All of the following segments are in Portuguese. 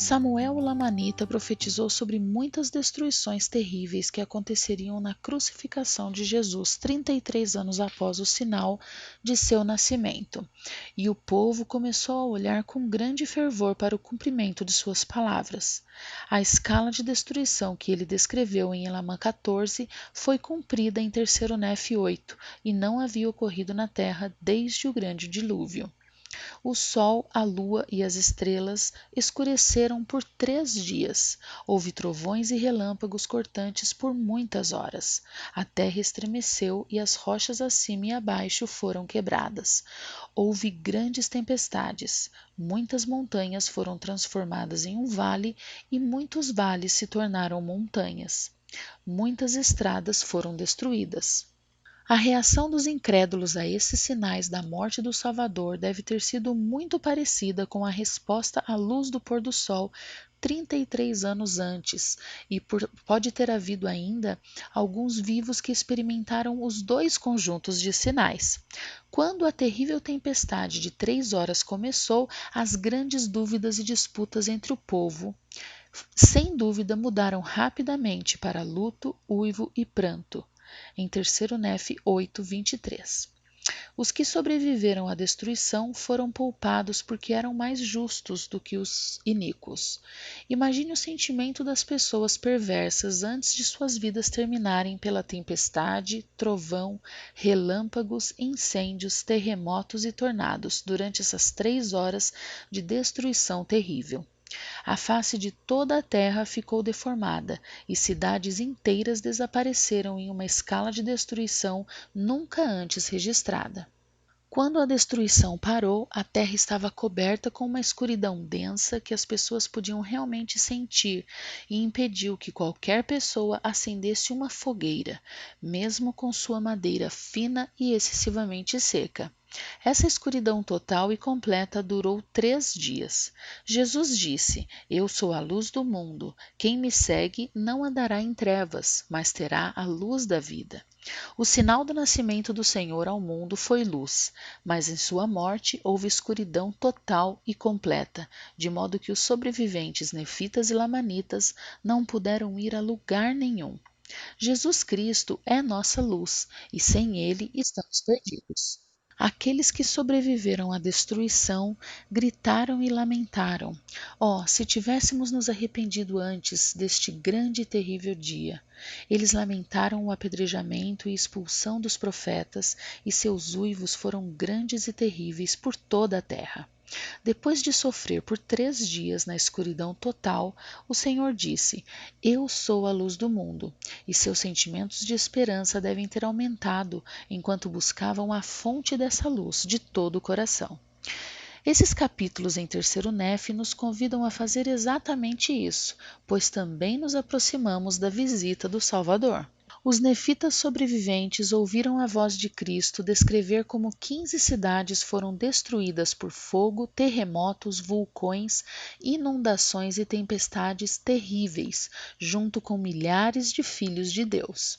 Samuel o Lamanita profetizou sobre muitas destruições terríveis que aconteceriam na crucificação de Jesus 33 anos após o sinal de seu nascimento, e o povo começou a olhar com grande fervor para o cumprimento de suas palavras. A escala de destruição que ele descreveu em Elamã 14 foi cumprida em 3º Nefe 8 e não havia ocorrido na terra desde o grande dilúvio. O sol, a lua e as estrelas escureceram por 3 dias. Houve trovões e relâmpagos cortantes por muitas horas. A terra estremeceu e as rochas acima e abaixo foram quebradas. Houve grandes tempestades. Muitas montanhas foram transformadas em um vale e muitos vales se tornaram montanhas. Muitas estradas foram destruídas. A reação dos incrédulos a esses sinais da morte do Salvador deve ter sido muito parecida com a resposta à luz do pôr do sol 33 anos antes, e pode ter havido ainda alguns vivos que experimentaram os dois conjuntos de sinais. Quando a terrível tempestade de 3 horas começou, as grandes dúvidas e disputas entre o povo, sem dúvida, mudaram rapidamente para luto, uivo e pranto. Em 3º Nefe 8, 23. Os que sobreviveram à destruição foram poupados porque eram mais justos do que os iníquos. Imagine o sentimento das pessoas perversas antes de suas vidas terminarem pela tempestade, trovão, relâmpagos, incêndios, terremotos e tornados durante essas 3 horas de destruição terrível. A face de toda a terra ficou deformada e cidades inteiras desapareceram em uma escala de destruição nunca antes registrada. Quando a destruição parou, a terra estava coberta com uma escuridão densa que as pessoas podiam realmente sentir e impediu que qualquer pessoa acendesse uma fogueira, mesmo com sua madeira fina e excessivamente seca. Essa escuridão total e completa durou 3 dias. Jesus disse: Eu sou a luz do mundo. Quem me segue não andará em trevas, mas terá a luz da vida. O sinal do nascimento do Senhor ao mundo foi luz, mas em sua morte houve escuridão total e completa, de modo que os sobreviventes nefitas e lamanitas não puderam ir a lugar nenhum. Jesus Cristo é nossa luz, e sem ele estamos perdidos. Aqueles que sobreviveram à destruição gritaram e lamentaram: Oh, se tivéssemos nos arrependido antes deste grande e terrível dia! Eles lamentaram o apedrejamento e expulsão dos profetas, e seus uivos foram grandes e terríveis por toda a terra. Depois de sofrer por 3 dias na escuridão total, o Senhor disse: Eu sou a luz do mundo, e seus sentimentos de esperança devem ter aumentado enquanto buscavam a fonte dessa luz de todo o coração. Esses capítulos em 3º Nefe nos convidam a fazer exatamente isso, pois também nos aproximamos da visita do Salvador. Os nefitas sobreviventes ouviram a voz de Cristo descrever como 15 cidades foram destruídas por fogo, terremotos, vulcões, inundações e tempestades terríveis, junto com milhares de filhos de Deus.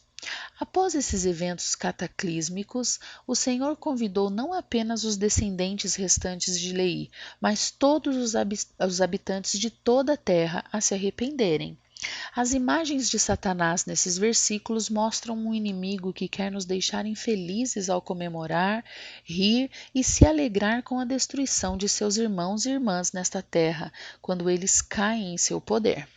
Após esses eventos cataclísmicos, o Senhor convidou não apenas os descendentes restantes de Leí, mas todos os habitantes de toda a terra a se arrependerem. As imagens de Satanás nesses versículos mostram um inimigo que quer nos deixar infelizes ao comemorar, rir e se alegrar com a destruição de seus irmãos e irmãs nesta terra, quando eles caem em seu poder.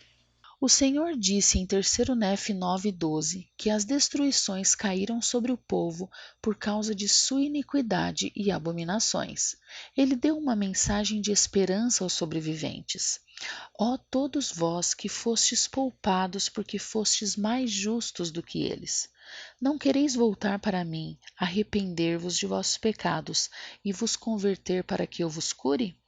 O Senhor disse em 3º Nefe 9:12 que as destruições caíram sobre o povo por causa de sua iniquidade e abominações. Ele deu uma mensagem de esperança aos sobreviventes. Ó todos vós que fostes poupados porque fostes mais justos do que eles. Não quereis voltar para mim, arrepender-vos de vossos pecados e vos converter para que eu vos cure?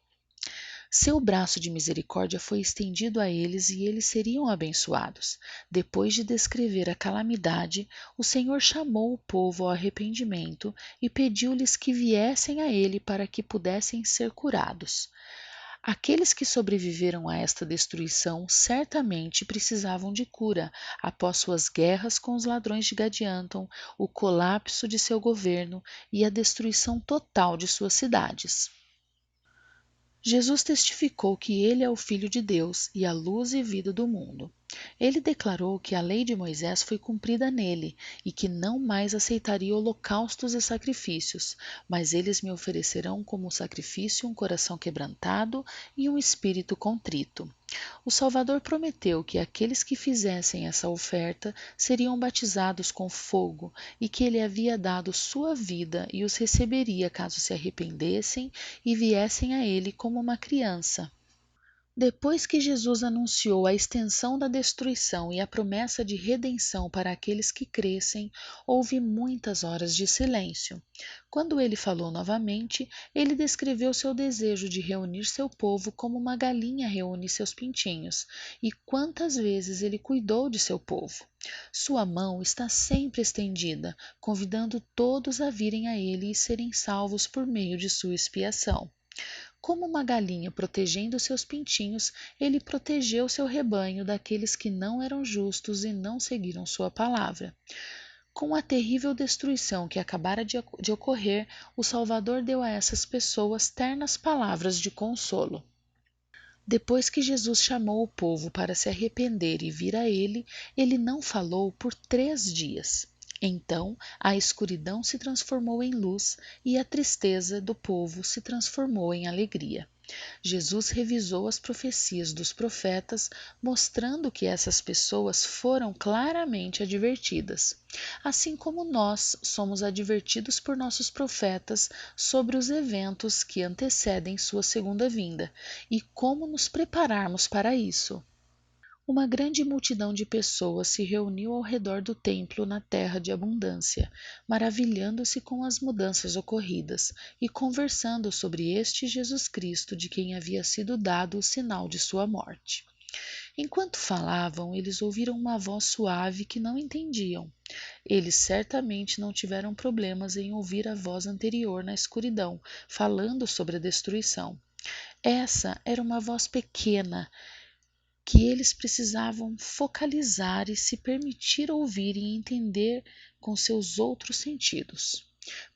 Seu braço de misericórdia foi estendido a eles e eles seriam abençoados. Depois de descrever a calamidade, o Senhor chamou o povo ao arrependimento e pediu-lhes que viessem a ele para que pudessem ser curados. Aqueles que sobreviveram a esta destruição certamente precisavam de cura após suas guerras com os ladrões de Gadianton, o colapso de seu governo e a destruição total de suas cidades. Jesus testificou que ele é o Filho de Deus e a luz e vida do mundo. Ele declarou que a lei de Moisés foi cumprida nele e que não mais aceitaria holocaustos e sacrifícios, mas eles me oferecerão como sacrifício um coração quebrantado e um espírito contrito. O Salvador prometeu que aqueles que fizessem essa oferta seriam batizados com fogo e que ele havia dado sua vida e os receberia caso se arrependessem e viessem a ele como uma criança. Depois que Jesus anunciou a extensão da destruição e a promessa de redenção para aqueles que crescem, houve muitas horas de silêncio. Quando ele falou novamente, ele descreveu seu desejo de reunir seu povo como uma galinha reúne seus pintinhos, e quantas vezes ele cuidou de seu povo. Sua mão está sempre estendida, convidando todos a virem a ele e serem salvos por meio de sua expiação. Como uma galinha protegendo seus pintinhos, ele protegeu seu rebanho daqueles que não eram justos e não seguiram sua palavra. Com a terrível destruição que acabara de ocorrer, o Salvador deu a essas pessoas ternas palavras de consolo. Depois que Jesus chamou o povo para se arrepender e vir a ele, ele não falou por 3 dias. Então a escuridão se transformou em luz e a tristeza do povo se transformou em alegria. Jesus revisou as profecias dos profetas, mostrando que essas pessoas foram claramente advertidas, assim como nós somos advertidos por nossos profetas sobre os eventos que antecedem sua segunda vinda e como nos prepararmos para isso. Uma grande multidão de pessoas se reuniu ao redor do templo na terra de abundância, maravilhando-se com as mudanças ocorridas e conversando sobre este Jesus Cristo de quem havia sido dado o sinal de sua morte. Enquanto falavam, eles ouviram uma voz suave que não entendiam. Eles certamente não tiveram problemas em ouvir a voz anterior na escuridão, falando sobre a destruição. Essa era uma voz pequena, que eles precisavam focalizar e se permitir ouvir e entender com seus outros sentidos.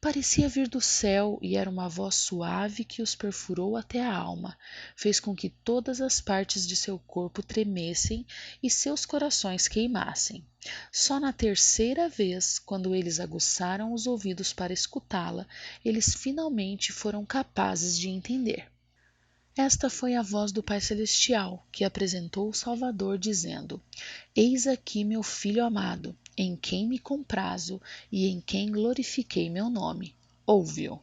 Parecia vir do céu e era uma voz suave que os perfurou até a alma, fez com que todas as partes de seu corpo tremessem e seus corações queimassem. Só na terceira vez, quando eles aguçaram os ouvidos para escutá-la, eles finalmente foram capazes de entender. Esta foi a voz do Pai Celestial, que apresentou o Salvador, dizendo: Eis aqui meu Filho amado, em quem me comprazo e em quem glorifiquei meu nome. Ouve-o.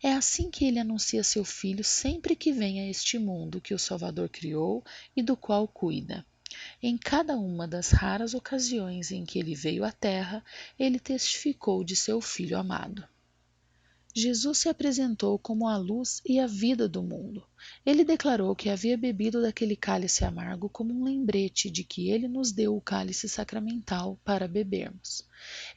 É assim que ele anuncia seu Filho sempre que vem a este mundo que o Salvador criou e do qual cuida. Em cada uma das raras ocasiões em que ele veio à Terra, ele testificou de seu Filho amado. Jesus se apresentou como a luz e a vida do mundo. Ele declarou que havia bebido daquele cálice amargo como um lembrete de que ele nos deu o cálice sacramental para bebermos.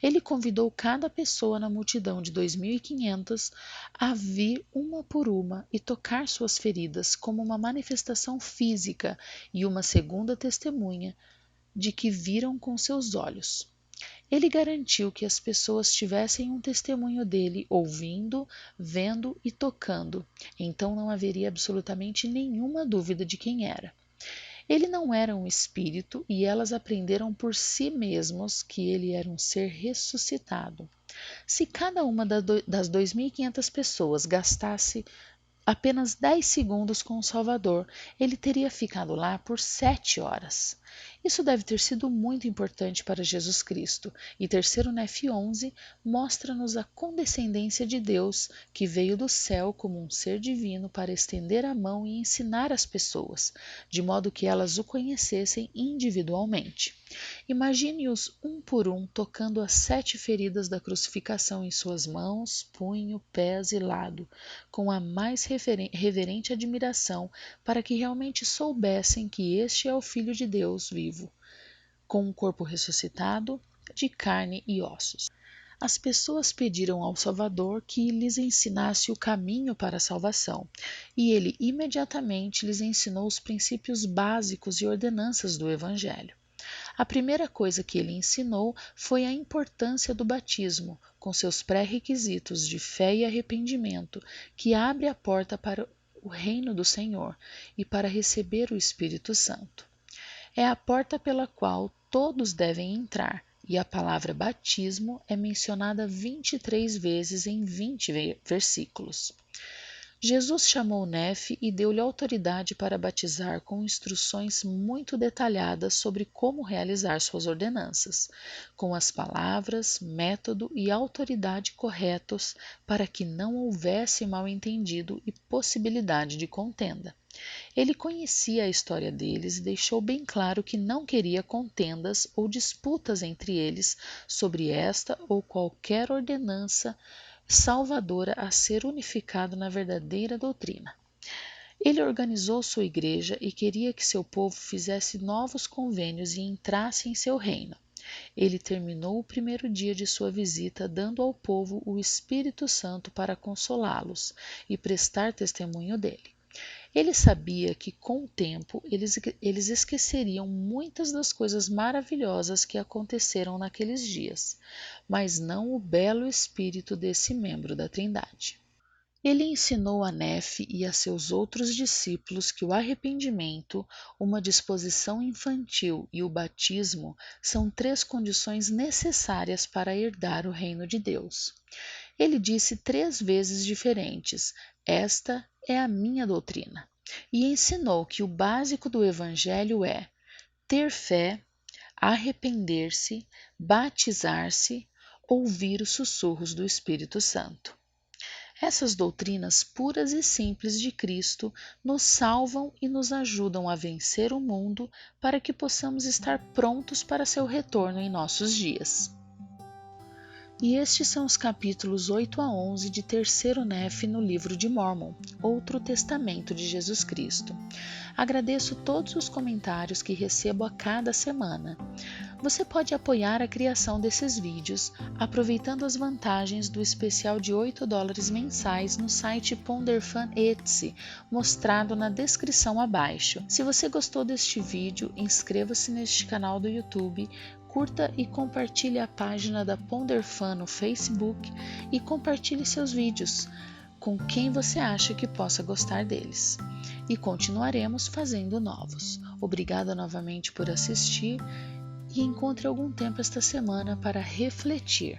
Ele convidou cada pessoa na multidão de 2.500 a vir uma por uma e tocar suas feridas como uma manifestação física e uma segunda testemunha de que viram com seus olhos. Ele garantiu que as pessoas tivessem um testemunho dele ouvindo, vendo e tocando, então não haveria absolutamente nenhuma dúvida de quem era. Ele não era um espírito e elas aprenderam por si mesmos que ele era um ser ressuscitado. Se cada uma das 2.500 pessoas gastasse apenas 10 segundos com o Salvador, ele teria ficado lá por 7 horas. Isso deve ter sido muito importante para Jesus Cristo, e Terceiro Nef 11 mostra-nos a condescendência de Deus, que veio do céu como um ser divino para estender a mão e ensinar as pessoas, de modo que elas o conhecessem individualmente. Imagine-os um por um tocando as 7 feridas da crucificação em suas mãos, punho, pés e lado, com a mais reverente admiração, para que realmente soubessem que este é o Filho de Deus vivo, com um corpo ressuscitado, de carne e ossos. As pessoas pediram ao Salvador que lhes ensinasse o caminho para a salvação, e ele imediatamente lhes ensinou os princípios básicos e ordenanças do Evangelho. A primeira coisa que ele ensinou foi a importância do batismo, com seus pré-requisitos de fé e arrependimento, que abre a porta para o reino do Senhor e para receber o Espírito Santo. É a porta pela qual todos devem entrar, e a palavra batismo é mencionada 23 vezes em 20 versículos. Jesus chamou Nefe e deu-lhe autoridade para batizar com instruções muito detalhadas sobre como realizar suas ordenanças, com as palavras, método e autoridade corretos para que não houvesse mal-entendido e possibilidade de contenda. Ele conhecia a história deles e deixou bem claro que não queria contendas ou disputas entre eles sobre esta ou qualquer ordenança salvadora a ser unificado na verdadeira doutrina. Ele organizou sua igreja e queria que seu povo fizesse novos convênios e entrasse em seu reino. Ele terminou o primeiro dia de sua visita dando ao povo o Espírito Santo para consolá-los e prestar testemunho dele. Ele sabia que, com o tempo, eles esqueceriam muitas das coisas maravilhosas que aconteceram naqueles dias, mas não o belo espírito desse membro da Trindade. Ele ensinou a Nefe e a seus outros discípulos que o arrependimento, uma disposição infantil e o batismo são 3 condições necessárias para herdar o reino de Deus. Ele disse 3 vezes diferentes: "Esta é a minha doutrina", e ensinou que o básico do Evangelho é ter fé, arrepender-se, batizar-se, ouvir os sussurros do Espírito Santo. Essas doutrinas puras e simples de Cristo nos salvam e nos ajudam a vencer o mundo para que possamos estar prontos para seu retorno em nossos dias. E estes são os capítulos 8 a 11 de Terceiro Nefe no livro de Mórmon, outro testamento de Jesus Cristo. Agradeço todos os comentários que recebo a cada semana. Você pode apoiar a criação desses vídeos aproveitando as vantagens do especial de $8 mensais no site Ponderfan Etsy, mostrado na descrição abaixo. Se você gostou deste vídeo, inscreva-se neste canal do YouTube, curta e compartilhe a página da Ponderfan no Facebook e compartilhe seus vídeos com quem você acha que possa gostar deles. E continuaremos fazendo novos. Obrigada novamente por assistir e encontre algum tempo esta semana para refletir.